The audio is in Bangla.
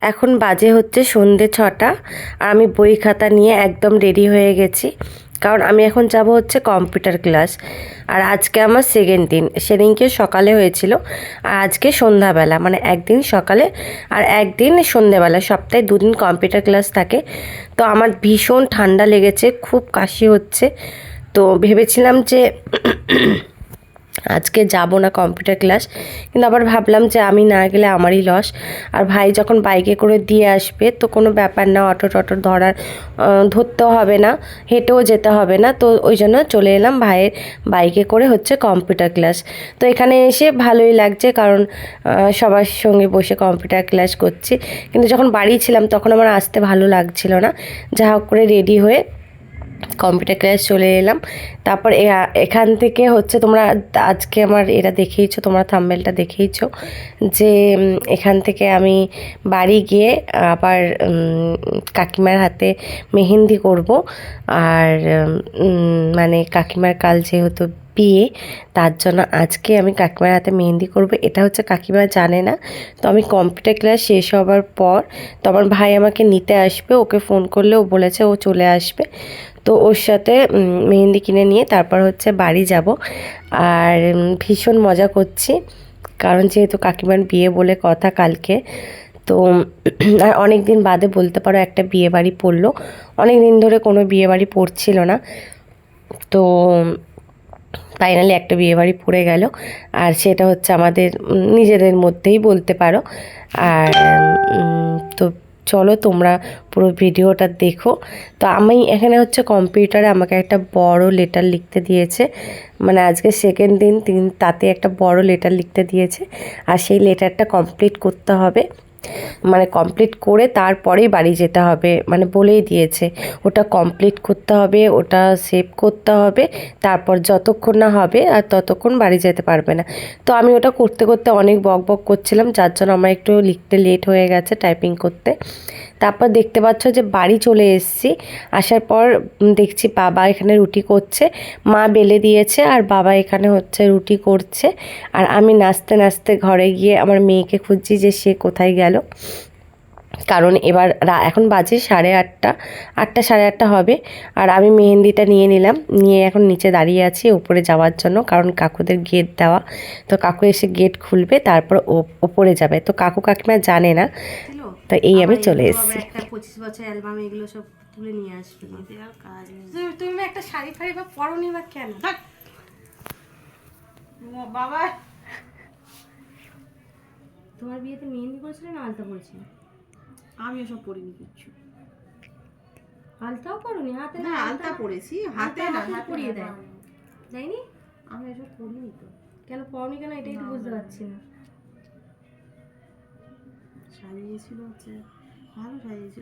এখন বাজে হচ্ছে সন্ধে 6টা আর আমি বই খাতা নিয়ে একদম রেডি হয়ে গেছি, কারণ আমি এখন যাব হচ্ছে কম্পিউটার ক্লাস। আর আজকে আমার সেকেন্ড দিন, সেদিনকে সকালে হয়েছিল আর আজকে সন্ধ্যাবেলা, মানে একদিন সকালে আর একদিন সন্ধ্যাবেলা, সপ্তাহে 2 দিন কম্পিউটার ক্লাস থাকে। তো আমার ভীষণ ঠান্ডা লেগেছে, খুব কাশি হচ্ছে। তো ভেবেছিলাম যে আজকে যাব না কম্পিউটার ক্লাস, কিন্তু আবার ভাবলাম যে আমি না গেলে আমারই লস। আর ভাই যখন বাইকে করে দিয়ে আসবে তো কোনো ব্যাপার না, অটো টটো ধরতেও হবে না, হেঁটেও যেতে হবে না। তো ওই জন্য চলে এলাম ভাইয়ের বাইকে করে হচ্ছে কম্পিউটার ক্লাস। তো এখানে এসে ভালোই লাগছে, কারণ সবার সঙ্গে বসে কম্পিউটার ক্লাস করছি। কিন্তু যখন বাড়ি ছিলাম তখন আমার আসতে ভালো লাগছিল না, যা হোক করে রেডি হয়ে কম্পিউটার ক্লাস চলে এলাম। তারপর এখান থেকে হচ্ছে তোমরা আজকে আমার এটা দেখেইছো, তোমরা থাম্বনেলটা দেখেইছো যে এখান থেকে আমি বাড়ি গিয়ে আবার কাকিমার হাতে মেহেন্দি করব। আর মানে কাকিমার কাল যেহেতু বিয়ে, তার জন্য আজকে আমি কাকিমার হাতে মেহেন্দি করব। এটা হচ্ছে কাকিমা জানে না। তো আমি কম্পিউটার ক্লাস শেষ হওয়ার পর তো আমার ভাই আমাকে নিতে আসবে, ওকে ফোন করলে ও বলেছে ও চলে আসবে। তো ওর সাথে মেহেন্দি কিনে নিয়ে তারপর হচ্ছে বাড়ি যাব। আর ভীষণ মজা করছি, কারণ যেহেতু কাকিমার বিয়ে বলে কথা কালকে। তো আর অনেক দিন বাদে বলতে পারো একটা বিয়ে বাড়ি পড়লো, অনেক দিন ধরে কোনো বিয়ে বাড়ি পড়ছিল না। তো ফাইনালি একটা বিয়েবাড়ি পড়ে গেল, আর সেটা হচ্ছে আমাদের নিজেদের মধ্যেই বলতে পারো। আর তো চলো তোমরা পুরো ভিডিওটা দেখো। তো আমি এখানে হচ্ছে কম্পিউটারে আমাকে একটা বড় লেটার লিখতে দিয়েছে, মানে আজকে সেকেন্ড দিন তাতে একটা বড় লেটার লিখতে দিয়েছে। আর সেই লেটারটা কমপ্লিট করতে হবে, মানে কমপ্লিট করে তারপরেই বাড়ি যেতে হবে, মানে বলেই দিয়েছে ওটা কমপ্লিট করতে হবে, ওটা সেভ করতে হবে, তারপর যতক্ষণ না হবে আর ততক্ষণ বাড়ি যেতে পারবে না। তো আমি ওটা করতে করতে অনেক বক বক করছিলাম, যার জন্য আমার একটু লিখতে লেট হয়ে গেছে, টাইপিং করতে। তারপর দেখতে পাচ্ছ যে বাড়ি চলে এসেছি। আসার পর দেখছি বাবা এখানে রুটি করছে, মা বেলে দিয়েছে আর বাবা এখানে হচ্ছে রুটি করছে। আর আমি নাচতে নাচতে ঘরে গিয়ে আমার মেয়েকে খুঁজছি যে সে কোথায় গেল, কারণ এবার এখন বাজে 8:30, 8টা 8:30 হবে। আর আমি মেহেন্দিটা নিয়ে নিলাম, নিয়ে এখন নিচে দাঁড়িয়ে আছি উপরে যাওয়ার জন্য, কারণ কাকুদের গেট দেওয়া। তো কাকু এসে গেট খুলবে, তারপর ওপরে যাবে। তো কাকু কাকিমা জানে না, তো এই আমি চলে এসেছি। একটা 25 বছর অ্যালবাম এগুলো সব তুলে নিয়ে আসবে। তুমি একটা শাড়ি ফাড়ি বা পরনি বা কেন বাবা? তোমার বিয়েতে মেহেন্দি করেছিলে না আলতা করেছিলে? আমি এসব পরিনি কিচ্ছু। আলতাও পরনি? হাতে না, আলতা পরেছি, হাতে না, হাতে পরিয়ে দেয়। যাইনি? আমি এসব পরিনি তো। কেন পরনি কেন, এটাই তো বুঝতে পারছি না। সাজিয়েছিল হচ্ছে, ভালো সাজিয়েছিল।